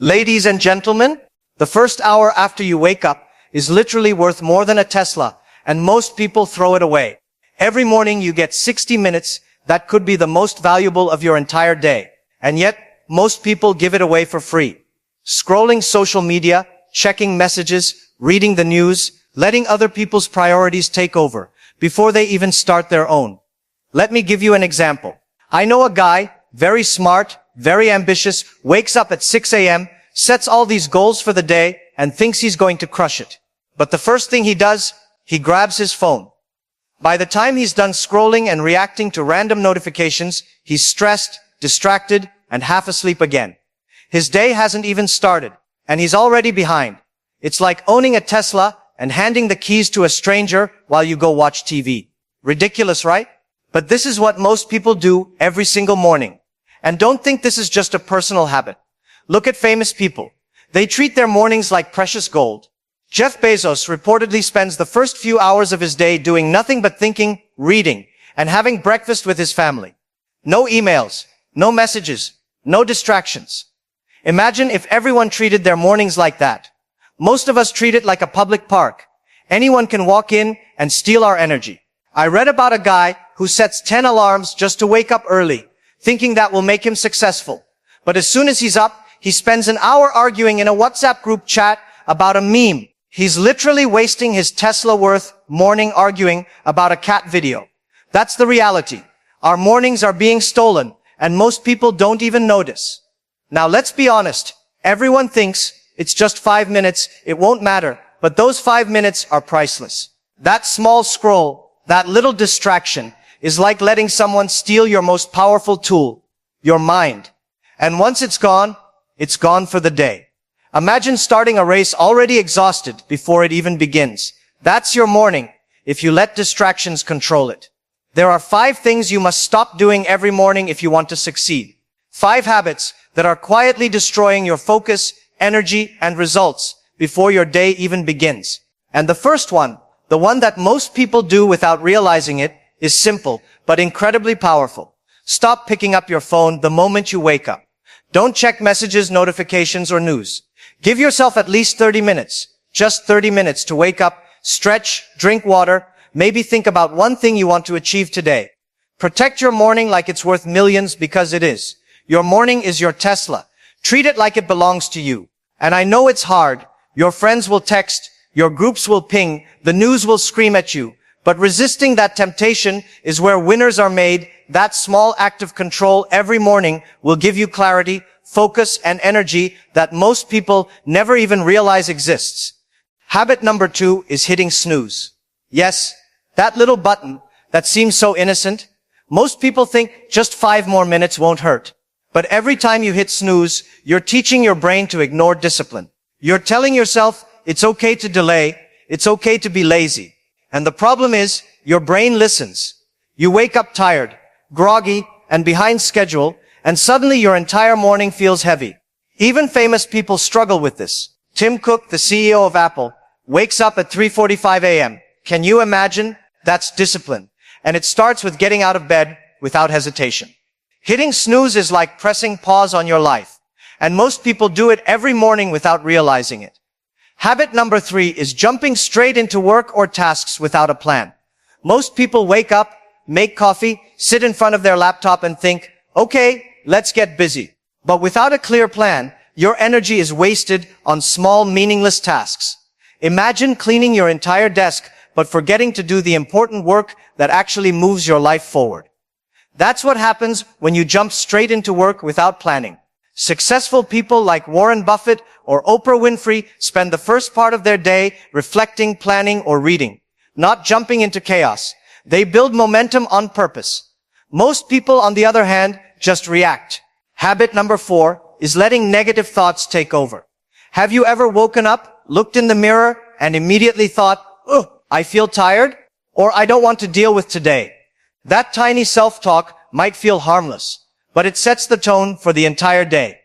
Ladies and gentlemen, the first hour after you wake up is literally worth more than a Tesla, and most people throw it away. Every morning you get 60 minutes that could be the most valuable of your entire day, and yet most people give it away for free. Scrolling social media, checking messages, reading the news, letting other people's priorities take over before they even start their own. Let me give you an example. I know a guy, very smart, very ambitious, wakes up at 6 a.m., sets all these goals for the day, and thinks he's going to crush it. But the first thing he does, he grabs his phone. By the time he's done scrolling and reacting to random notifications, he's stressed, distracted, and half asleep again. His day hasn't even started, and he's already behind. It's like owning a Tesla and handing the keys to a stranger while you go watch TV. Ridiculous, right? But this is what most people do every single morning. And don't think this is just a personal habit. Look at famous people. They treat their mornings like precious gold. Jeff Bezos reportedly spends the first few hours of his day doing nothing but thinking, reading, and having breakfast with his family. No emails, no messages, no distractions. Imagine if everyone treated their mornings like that. Most of us treat it like a public park. Anyone can walk in and steal our energy. I read about a guy who sets 10 alarms just to wake up early, thinking that will make him successful. But as soon as he's up, he spends an hour arguing in a WhatsApp group chat about a meme. He's literally wasting his Tesla-worth morning arguing about a cat video. That's the reality. Our mornings are being stolen, and most people don't even notice. Now let's be honest. Everyone thinks it's just 5 minutes, it won't matter, but those 5 minutes are priceless. That small scroll, that little distraction, is like letting someone steal your most powerful tool, your mind. And once it's gone for the day. Imagine starting a race already exhausted before it even begins. That's your morning, if you let distractions control it. There are 5 things you must stop doing every morning if you want to succeed. 5 habits that are quietly destroying your focus, energy, and results before your day even begins. And the first one, the one that most people do without realizing it, is simple, but incredibly powerful. Stop picking up your phone the moment you wake up. Don't check messages, notifications, or news. Give yourself at least 30 minutes, just 30 minutes to wake up, stretch, drink water, maybe think about one thing you want to achieve today. Protect your morning like it's worth millions, because it is. Your morning is your Tesla. Treat it like it belongs to you. And I know it's hard. Your friends will text, your groups will ping, the news will scream at you. But resisting that temptation is where winners are made. That small act of control every morning will give you clarity, focus, and energy that most people never even realize exists. Habit number 2 is hitting snooze. Yes, that little button that seems so innocent. Most people think just 5 more minutes won't hurt. But every time you hit snooze, you're teaching your brain to ignore discipline. You're telling yourself it's okay to delay, it's okay to be lazy. And the problem is, your brain listens. You wake up tired, groggy, and behind schedule, and suddenly your entire morning feels heavy. Even famous people struggle with this. Tim Cook, the CEO of Apple, wakes up at 3:45 a.m. Can you imagine? That's discipline. And it starts with getting out of bed without hesitation. Hitting snooze is like pressing pause on your life. And most people do it every morning without realizing it. Habit number 3 is jumping straight into work or tasks without a plan. Most people wake up, make coffee, sit in front of their laptop and think, okay, let's get busy. But without a clear plan, your energy is wasted on small, meaningless tasks. Imagine cleaning your entire desk, but forgetting to do the important work that actually moves your life forward. That's what happens when you jump straight into work without planning. Successful people like Warren Buffett or Oprah Winfrey spend the first part of their day reflecting, planning, or reading, not jumping into chaos. They build momentum on purpose. Most people, on the other hand, just react. Habit number 4 is letting negative thoughts take over. Have you ever woken up, looked in the mirror, and immediately thought, oh, I feel tired, or I don't want to deal with today? That tiny self-talk might feel harmless, but it sets the tone for the entire day.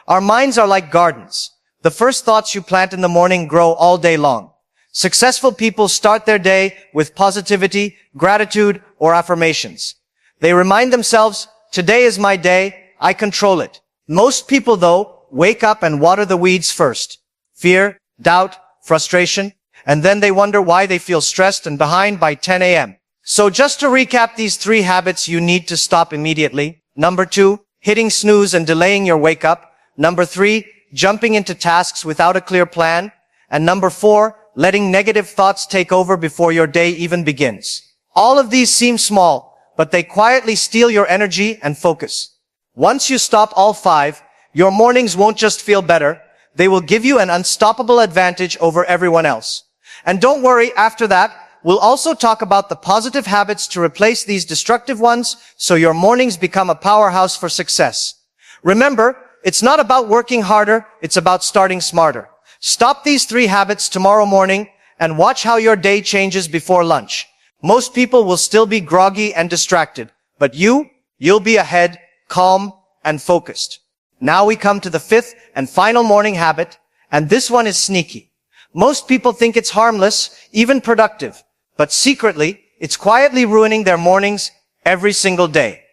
Our minds are like gardens. The first thoughts you plant in the morning grow all day long. Successful people start their day with positivity, gratitude, or affirmations. They remind themselves, today is my day, I control it. Most people, though, wake up and water the weeds first. Fear, doubt, frustration, and then they wonder why they feel stressed and behind by 10 a.m. So just to recap these 3 habits you need to stop immediately. Number 2, hitting snooze and delaying your wake up. Number 3, jumping into tasks without a clear plan. And number 4, letting negative thoughts take over before your day even begins. All of these seem small, but they quietly steal your energy and focus. Once you stop all 5, your mornings won't just feel better, they will give you an unstoppable advantage over everyone else. And don't worry, after that, we'll also talk about the positive habits to replace these destructive ones so your mornings become a powerhouse for success. Remember, it's not about working harder, it's about starting smarter. Stop these 3 habits tomorrow morning and watch how your day changes before lunch. Most people will still be groggy and distracted, but you'll be ahead, calm, and focused. Now we come to the 5th and final morning habit, and this one is sneaky. Most people think it's harmless, even productive, but secretly, it's quietly ruining their mornings every single day.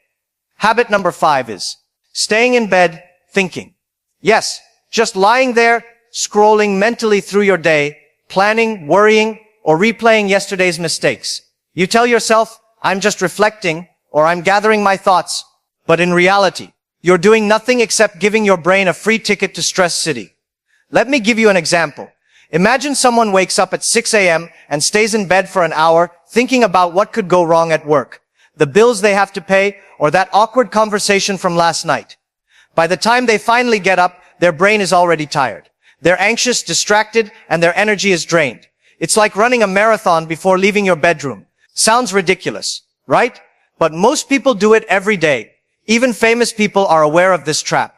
Habit number 5 is staying in bed, thinking. Yes, just lying there, scrolling mentally through your day, planning, worrying, or replaying yesterday's mistakes. You tell yourself, I'm just reflecting, or I'm gathering my thoughts. But in reality, you're doing nothing except giving your brain a free ticket to Stress City. Let me give you an example. Imagine someone wakes up at 6 a.m. and stays in bed for an hour, thinking about what could go wrong at work, the bills they have to pay, or that awkward conversation from last night. By the time they finally get up, their brain is already tired. They're anxious, distracted, and their energy is drained. It's like running a marathon before leaving your bedroom. Sounds ridiculous, right? But most people do it every day. Even famous people are aware of this trap.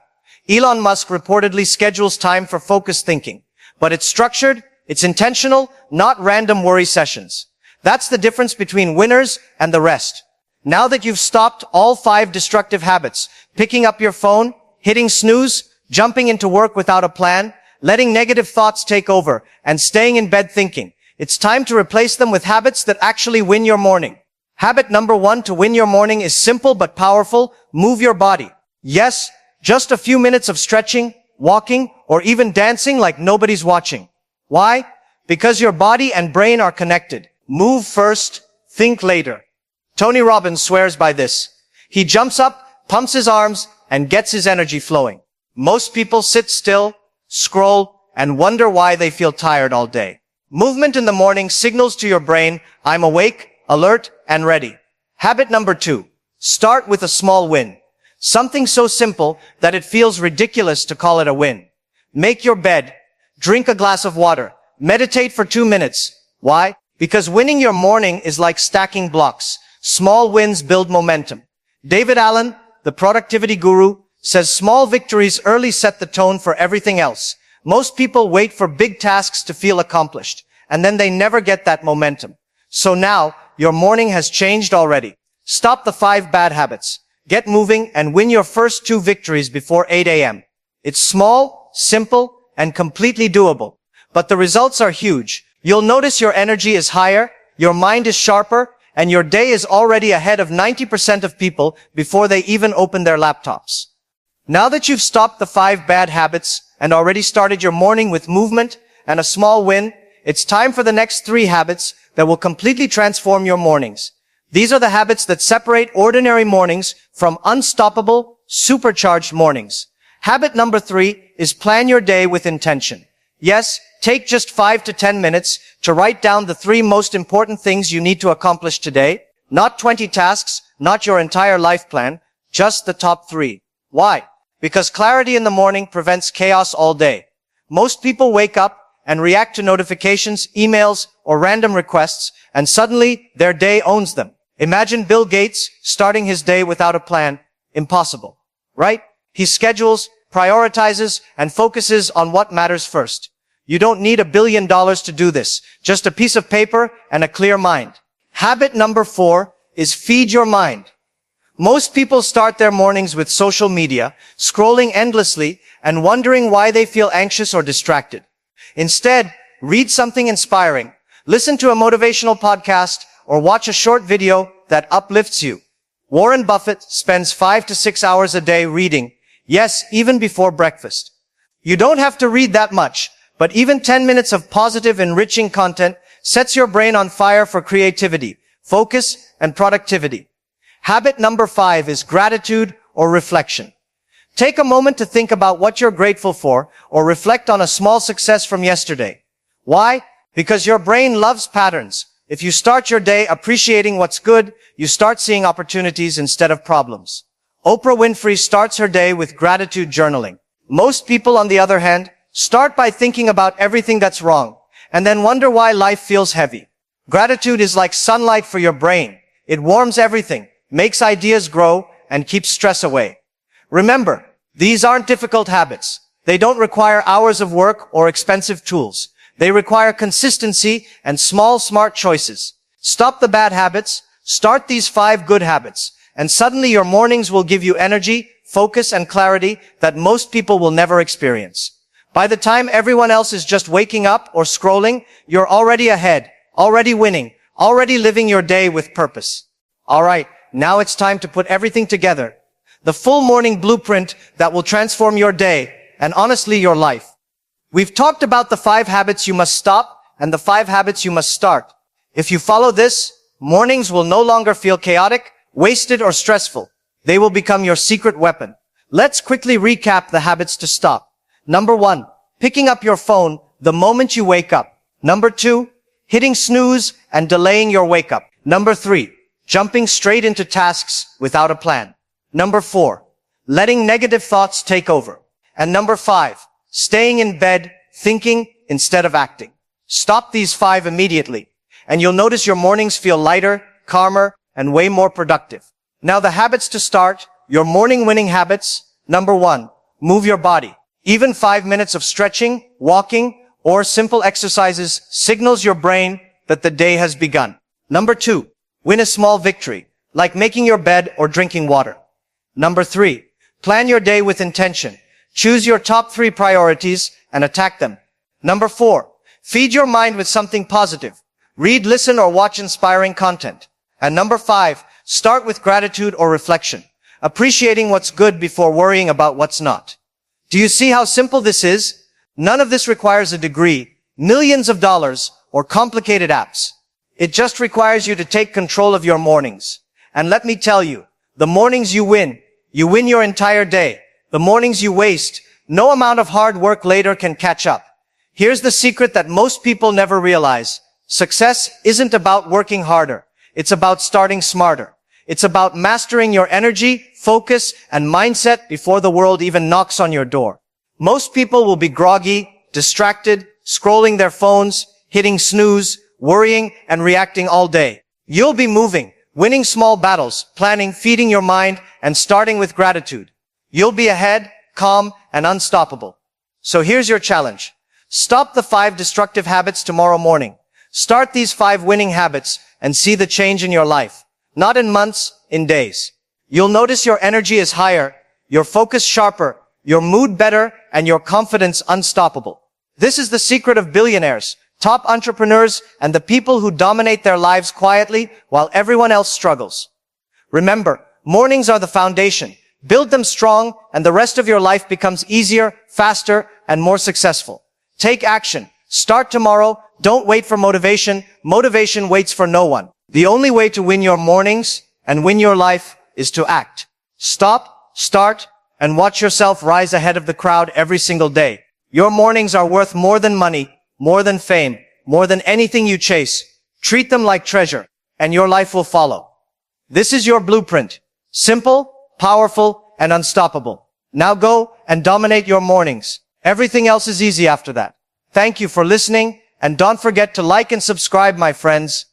Elon Musk reportedly schedules time for focused thinking. But it's structured, it's intentional, not random worry sessions. That's the difference between winners and the rest. Now that you've stopped all 5 destructive habits, picking up your phone, hitting snooze, jumping into work without a plan, letting negative thoughts take over, and staying in bed thinking, it's time to replace them with habits that actually win your morning. Habit number 1 to win your morning is simple but powerful. Move your body. Yes, just a few minutes of stretching, walking, or even dancing like nobody's watching. Why? Because your body and brain are connected. Move first, think later. Tony Robbins swears by this. He jumps up, pumps his arms, and gets his energy flowing. Most people sit still, scroll, and wonder why they feel tired all day. Movement in the morning signals to your brain, I'm awake, alert, and ready. Habit number 2. Start with a small win. Something so simple that it feels ridiculous to call it a win. Make your bed. Drink a glass of water. Meditate for 2 minutes. Why? Because winning your morning is like stacking blocks. Small wins build momentum. David Allen, the productivity guru, says small victories early set the tone for everything else. Most people wait for big tasks to feel accomplished, and then they never get that momentum. So now, your morning has changed already. Stop the 5 bad habits. Get moving and win your first 2 victories before 8 a.m. It's small, simple, and completely doable. But the results are huge. You'll notice your energy is higher, your mind is sharper, and your day is already ahead of 90% of people before they even open their laptops. Now that you've stopped the 5 bad habits and already started your morning with movement and a small win, it's time for the next 3 habits that will completely transform your mornings. These are the habits that separate ordinary mornings from unstoppable, supercharged mornings. Habit number 3 is plan your day with intention. Yes, take just 5 to 10 minutes to write down the 3 most important things you need to accomplish today. Not 20 tasks, not your entire life plan, just the top 3. Why? Because clarity in the morning prevents chaos all day. Most people wake up and react to notifications, emails, or random requests, and suddenly their day owns them. Imagine Bill Gates starting his day without a plan. Impossible, right? He schedules, prioritizes, and focuses on what matters first. You don't need $1 billion to do this, just a piece of paper and a clear mind. Habit number 4 is feed your mind. Most people start their mornings with social media, scrolling endlessly and wondering why they feel anxious or distracted. Instead, read something inspiring, listen to a motivational podcast, or watch a short video that uplifts you. Warren Buffett spends 5 to 6 hours a day reading, yes, even before breakfast. You don't have to read that much, but even 10 minutes of positive, enriching content sets your brain on fire for creativity, focus, and productivity. Habit number 5 is gratitude or reflection. Take a moment to think about what you're grateful for or reflect on a small success from yesterday. Why? Because your brain loves patterns. If you start your day appreciating what's good, you start seeing opportunities instead of problems. Oprah Winfrey starts her day with gratitude journaling. Most people, on the other hand, start by thinking about everything that's wrong and then wonder why life feels heavy. Gratitude is like sunlight for your brain. It warms everything, makes ideas grow, and keeps stress away. Remember, these aren't difficult habits. They don't require hours of work or expensive tools. They require consistency and small, smart choices. Stop the bad habits, start these 5 good habits, and suddenly your mornings will give you energy, focus, and clarity that most people will never experience. By the time everyone else is just waking up or scrolling, you're already ahead, already winning, already living your day with purpose. Alright, now it's time to put everything together. The full morning blueprint that will transform your day and honestly your life. We've talked about the 5 habits you must stop and the 5 habits you must start. If you follow this, mornings will no longer feel chaotic, wasted, or stressful. They will become your secret weapon. Let's quickly recap the habits to stop. Number 1, picking up your phone the moment you wake up. Number 2, hitting snooze and delaying your wake up. Number 3, jumping straight into tasks without a plan. Number 4, letting negative thoughts take over. And number 5, staying in bed, thinking instead of acting. Stop these 5 immediately, and you'll notice your mornings feel lighter, calmer, and way more productive. Now the habits to start, your morning winning habits. Number 1, move your body. Even 5 minutes of stretching, walking, or simple exercises signals your brain that the day has begun. Number 2, win a small victory, like making your bed or drinking water. Number 3, plan your day with intention. Choose your top 3 priorities and attack them. Number 4, feed your mind with something positive. Read, listen, or watch inspiring content. And number 5, start with gratitude or reflection, appreciating what's good before worrying about what's not. Do you see how simple this is? None of this requires a degree, millions of dollars, or complicated apps. It just requires you to take control of your mornings. And let me tell you, the mornings you win your entire day. The mornings you waste, no amount of hard work later can catch up. Here's the secret that most people never realize. Success isn't about working harder. It's about starting smarter. It's about mastering your energy, focus, and mindset before the world even knocks on your door. Most people will be groggy, distracted, scrolling their phones, hitting snooze, worrying, and reacting all day. You'll be moving, winning small battles, planning, feeding your mind, and starting with gratitude. You'll be ahead, calm, and unstoppable. So here's your challenge. Stop the 5 destructive habits tomorrow morning. Start these 5 winning habits and see the change in your life. Not in months, in days. You'll notice your energy is higher, your focus sharper, your mood better, and your confidence unstoppable. This is the secret of billionaires, top entrepreneurs, and the people who dominate their lives quietly while everyone else struggles. Remember, mornings are the foundation. Build them strong, and the rest of your life becomes easier, faster, and more successful. Take action. Start tomorrow. Don't wait for motivation. Motivation waits for no one. The only way to win your mornings and win your life is to act. Stop, start, and watch yourself rise ahead of the crowd every single day. Your mornings are worth more than money, more than fame, more than anything you chase. Treat them like treasure, and your life will follow. This is your blueprint. Simple, powerful, and unstoppable. Now go and dominate your mornings. Everything else is easy after that. Thank you for listening, and don't forget to like and subscribe, my friends.